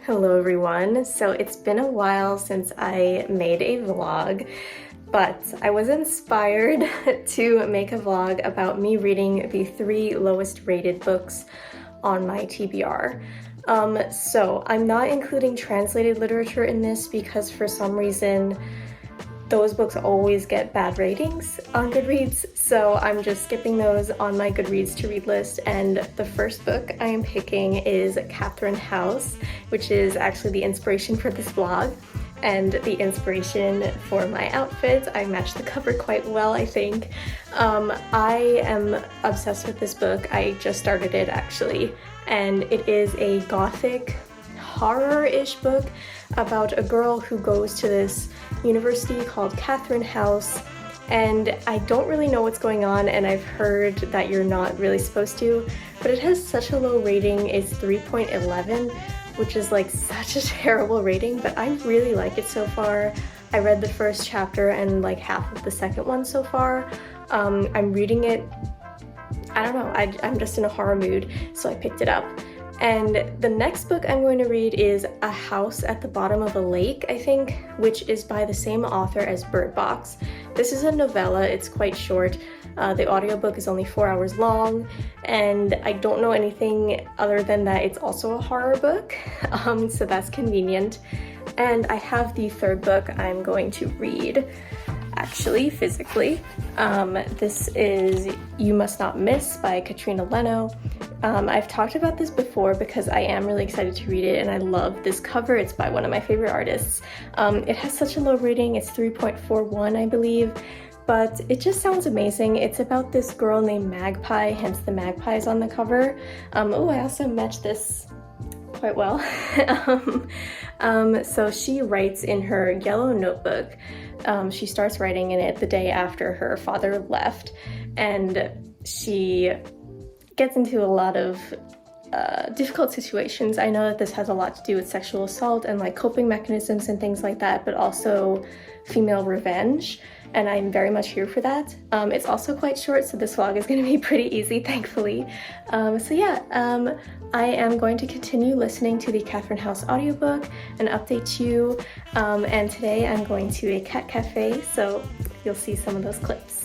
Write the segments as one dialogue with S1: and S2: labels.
S1: Hello everyone. So it's been a while since I made a vlog, but I was inspired to make a vlog about me reading the 3 lowest rated books on my TBR. So I'm not including translated literature in this because for some reason those books always get bad ratings on Goodreads, so I'm just skipping those on my Goodreads to read list. And the first book I am picking is Catherine House, which is actually the inspiration for this vlog and the inspiration for my outfit. I matched the cover quite well, I think. I am obsessed with this book. I just started it actually, and it is a gothic horror-ish book about a girl who goes to this university called Catherine House, and I don't really know what's going on, and I've heard that you're not really supposed to, but it has such a low rating. It's 3.11, which is like such a terrible rating, but I really like it so far. I read the first chapter and like half of the second one so far. I'm reading it, I don't know, I'm just in a horror mood, so I picked it up. And the next book I'm going to read is A House at the Bottom of a Lake, I think, which is by the same author as Bird Box. This is a novella, it's quite short. The audiobook is only 4 hours long, and I don't know anything other than that it's also a horror book, so that's convenient. And I have the third book I'm going to read, actually, physically. This is You Must Not Miss by Katrina Leno. I've talked about this before because I am really excited to read it and I love this cover. It's by one of my favorite artists. It has such a low rating, it's 3.41 I believe, but it just sounds amazing. It's about this girl named Magpie, hence the magpies on the cover. Oh, I also matched this quite well. So she writes in her yellow notebook. She starts writing in it the day after her father left, and she gets into a lot of difficult situations. I know that this has a lot to do with sexual assault and like coping mechanisms and things like that, but also female revenge, and I'm very much here for that. It's also quite short, so this vlog is going to be pretty easy, thankfully. So yeah, I am going to continue listening to the Catherine House audiobook and update you, and today I'm going to a cat cafe, so you'll see some of those clips.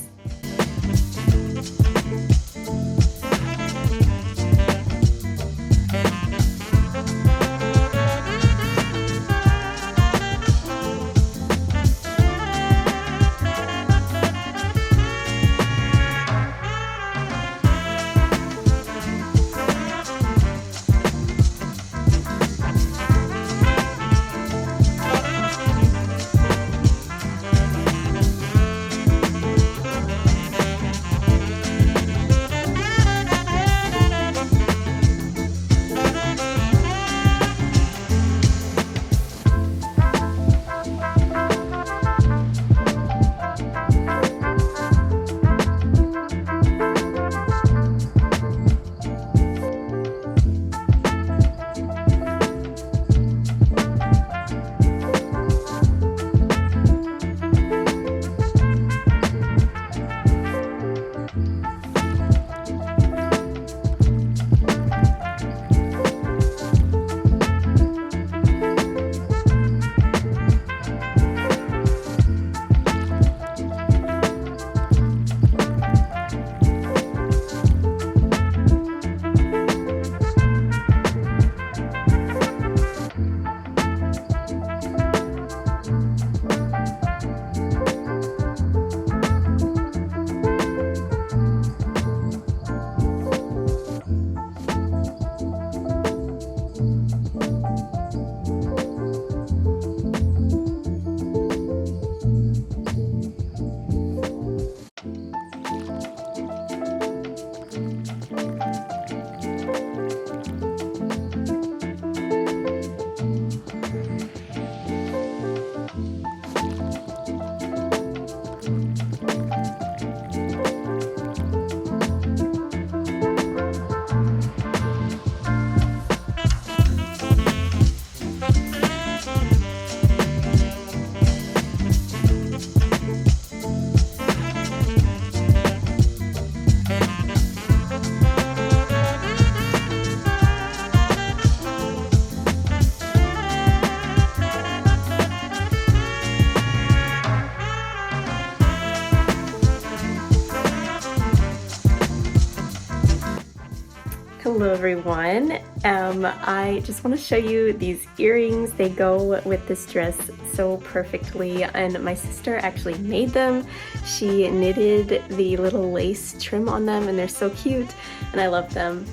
S1: Hello everyone. I just want to show you these earrings. They go with this dress so perfectly, and my sister actually made them. She knitted the little lace trim on them and they're so cute and I love them.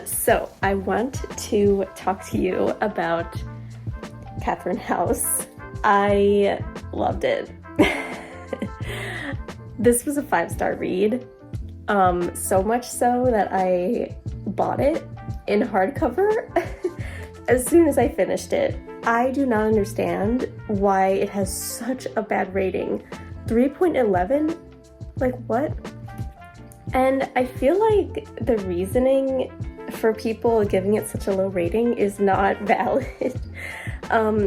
S1: So I want to talk to you about Catherine House. I loved it. This was a 5-star read. So much so that I bought it in hardcover as soon as I finished it. I do not understand why it has such a bad rating. 3.11? Like what? And I feel like the reasoning for people giving it such a low rating is not valid.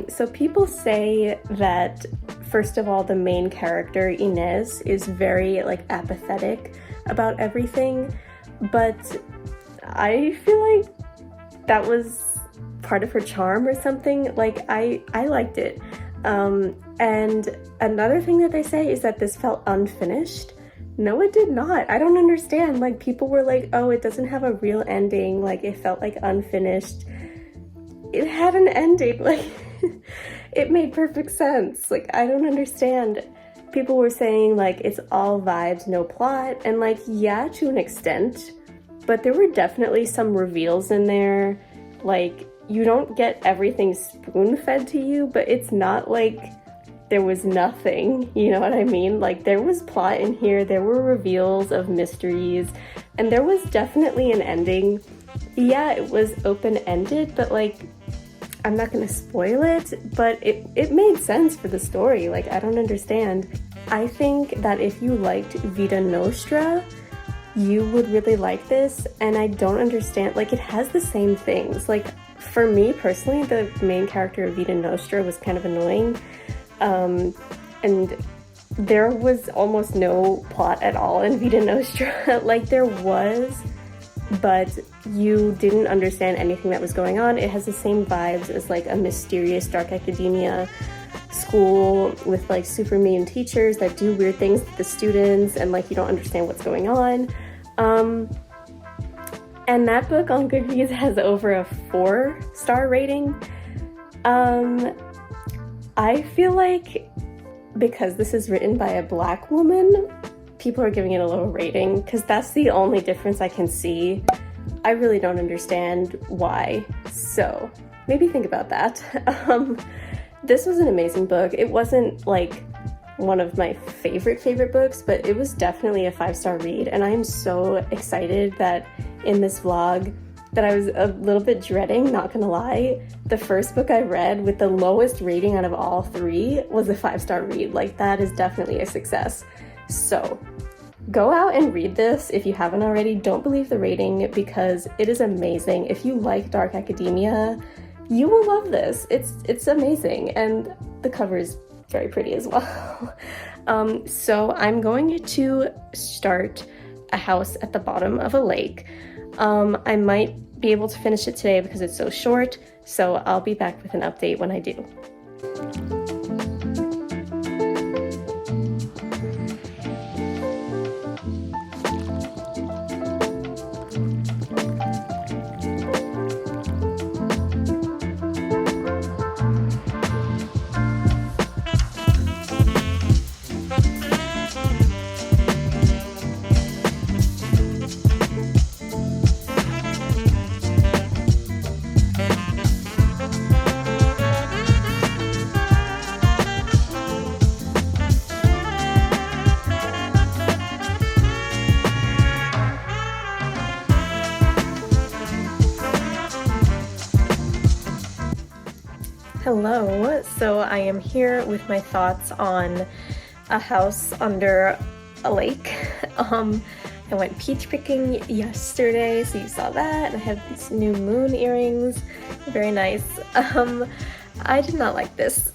S1: So people say that, first of all, the main character, Inez, is very like apathetic about everything, but I feel like that was part of her charm or something. Like I liked it. And another thing that they say is that this felt unfinished. No, it did not. I don't understand. Like people were like, oh, it doesn't have a real ending. Like it felt like unfinished. It had an ending. Like it made perfect sense. Like I don't understand. People were saying like it's all vibes, no plot, and like yeah, to an extent, but there were definitely some reveals in there. Like you don't get everything spoon-fed to you, but it's not like there was nothing, you know what I mean? Like there was plot in here, there were reveals of mysteries, and there was definitely an ending. Yeah, it was open-ended, but like I'm not gonna spoil it, but it made sense for the story. Like, I don't understand. I think that if you liked Vita Nostra, you would really like this, and I don't understand, like, it has the same things. Like, for me personally, the main character of Vita Nostra was kind of annoying, and there was almost no plot at all in Vita Nostra. Like, there was, but you didn't understand anything that was going on. It has the same vibes as like a mysterious dark academia school with like super mean teachers that do weird things to the students, and like you don't understand what's going on. And that book on Goodreads has over a 4-star rating. I feel like because this is written by a Black woman, people are giving it a low rating because that's the only difference I can see. I really don't understand why, so maybe think about that. This was an amazing book. It wasn't like one of my favorite books, but it was definitely a 5-star read, and I am so excited that in this vlog that I was a little bit dreading, not gonna lie. The first book I read with the lowest rating out of all 3 was a 5-star read. Like that is definitely a success. So go out and read this if you haven't already. Don't believe the rating because it is amazing. If you like dark academia, you will love this. It's amazing, and the cover is very pretty as well. So I'm going to start A House at the Bottom of a Lake. I might be able to finish it today because it's so short, so I'll be back with an update when I do. Hello, so I am here with my thoughts on A House Under a Lake. I went peach picking yesterday, so you saw that, and I have these new moon earrings, very nice. I did not like this.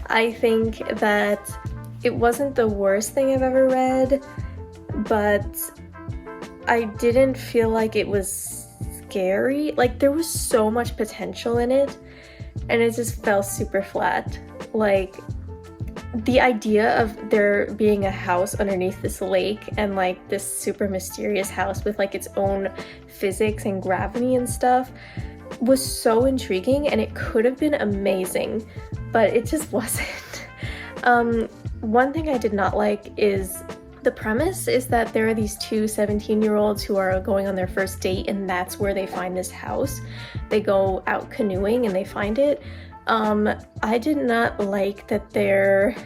S1: I think that it wasn't the worst thing I've ever read, but I didn't feel like it was scary. Like there was so much potential in it, and it just fell super flat. Like the idea of there being a house underneath this lake and like this super mysterious house with like its own physics and gravity and stuff was so intriguing, and it could have been amazing, but it just wasn't. One thing I did not like is the premise is that there are these two 17-year-olds who are going on their first date, and that's where they find this house. They go out canoeing and they find it. I did not like that their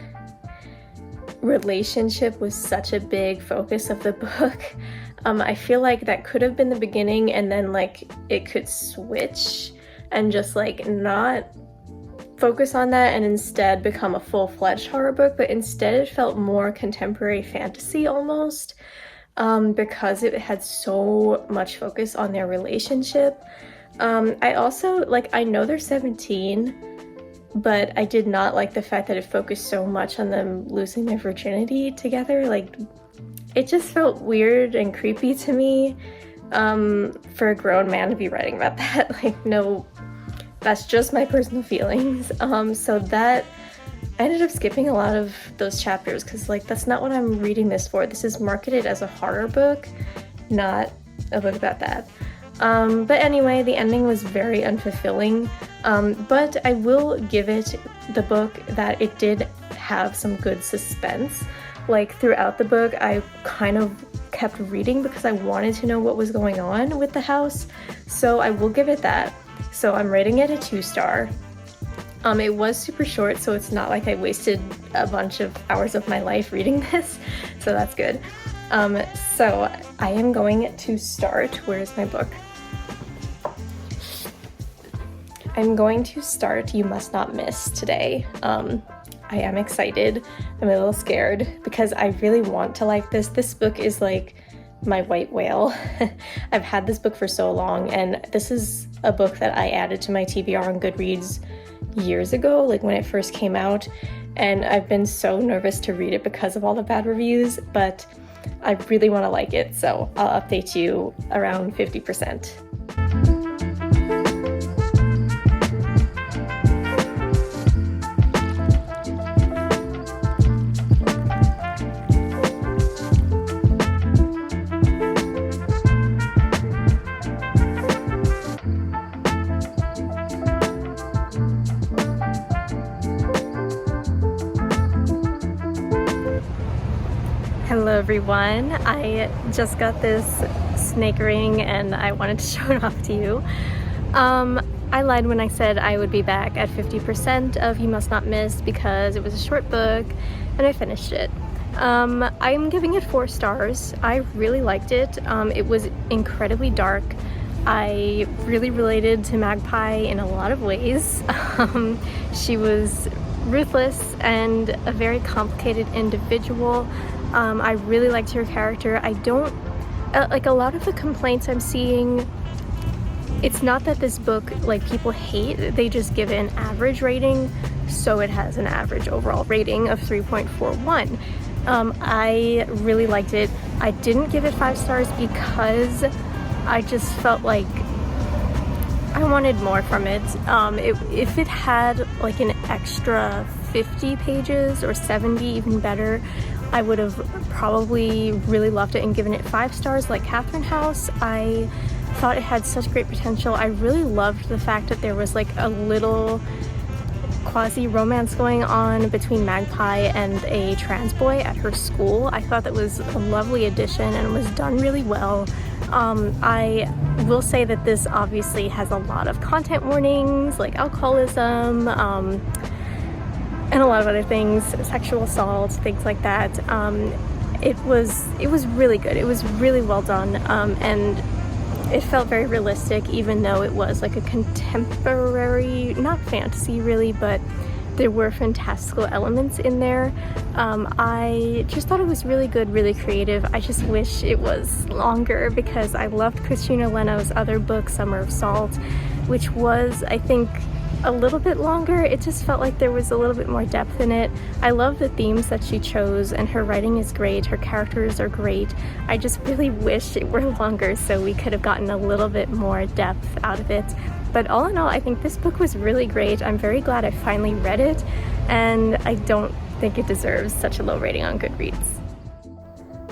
S1: relationship was such a big focus of the book. I feel like that could have been the beginning, and then like it could switch and just like not focus on that and instead become a full-fledged horror book, but instead it felt more contemporary fantasy almost, because it had so much focus on their relationship. I also, like, I know they're 17, but I did not like the fact that it focused so much on them losing their virginity together. Like, it just felt weird and creepy to me, for a grown man to be writing about that. Like, no, that's just my personal feelings. So that, I ended up skipping a lot of those chapters because, like, that's not what I'm reading this for. This is marketed as a horror book, not a book about that. But anyway, the ending was very unfulfilling, but I will give it the book that it did have some good suspense. Like, throughout the book, I kind of kept reading because I wanted to know what was going on with the house, so I will give it that. So I'm rating it a 2-star. It was super short, so it's not like I wasted a bunch of hours of my life reading this, so that's good. So I am going to start, where's my book? I'm going to start You Must Not Miss today. I am excited. I'm a little scared because I really want to like this. This book is like my white whale. I've had this book for so long, and this is a book that I added to my TBR on Goodreads years ago, like when it first came out, and I've been so nervous to read it because of all the bad reviews, but I really want to like it, so I'll update you around 50%. Hello everyone, I just got this snake ring and I wanted to show it off to you. I lied when I said I would be back at 50% of You Must Not Miss because it was a short book and I finished it. I'm giving it 4 stars. I really liked it. It was incredibly dark. I really related to Magpie in a lot of ways. She was ruthless and a very complicated individual. I really liked her character. I don't, like, a lot of the complaints I'm seeing, it's not that this book, like, people hate, they just give it an average rating, so it has an average overall rating of 3.41. I really liked it. I didn't give it 5 stars because I just felt like I wanted more from it. If it had like an extra 50 pages or 70, even better, I would have probably really loved it and given it 5 stars like Catherine House. I thought it had such great potential. I really loved the fact that there was like a little quasi-romance going on between Magpie and a trans boy at her school. I thought that was a lovely addition and was done really well. I will say that this obviously has a lot of content warnings, like alcoholism, and a lot of other things, sexual assault, things like that. It was really good. It was really well done, and it felt very realistic, even though it was like a contemporary, not fantasy really, but there were fantastical elements in there. I just thought it was really good, really creative. I just wish it was longer because I loved Katrina Leno's other book, Summer of Salt, which was, I think, a little bit longer. It just felt like there was a little bit more depth in it. I love the themes that she chose, and her writing is great. Her characters are great. I just really wish it were longer so we could have gotten a little bit more depth out of it. But all in all, I think this book was really great. I'm very glad I finally read it, and I don't think it deserves such a low rating on Goodreads.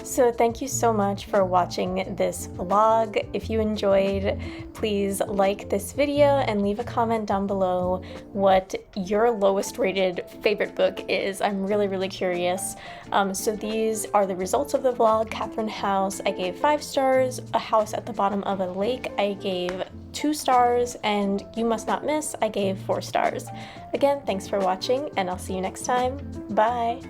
S1: So thank you so much for watching this vlog. If you enjoyed, please like this video and leave a comment down below what your lowest rated favorite book is. I'm really curious. So these are the results of the vlog. Catherine House, I gave 5 stars. A House at the Bottom of a Lake, I gave 2 stars. And You Must Not Miss, I gave 4 stars. Again, thanks for watching, and I'll see you next time. Bye!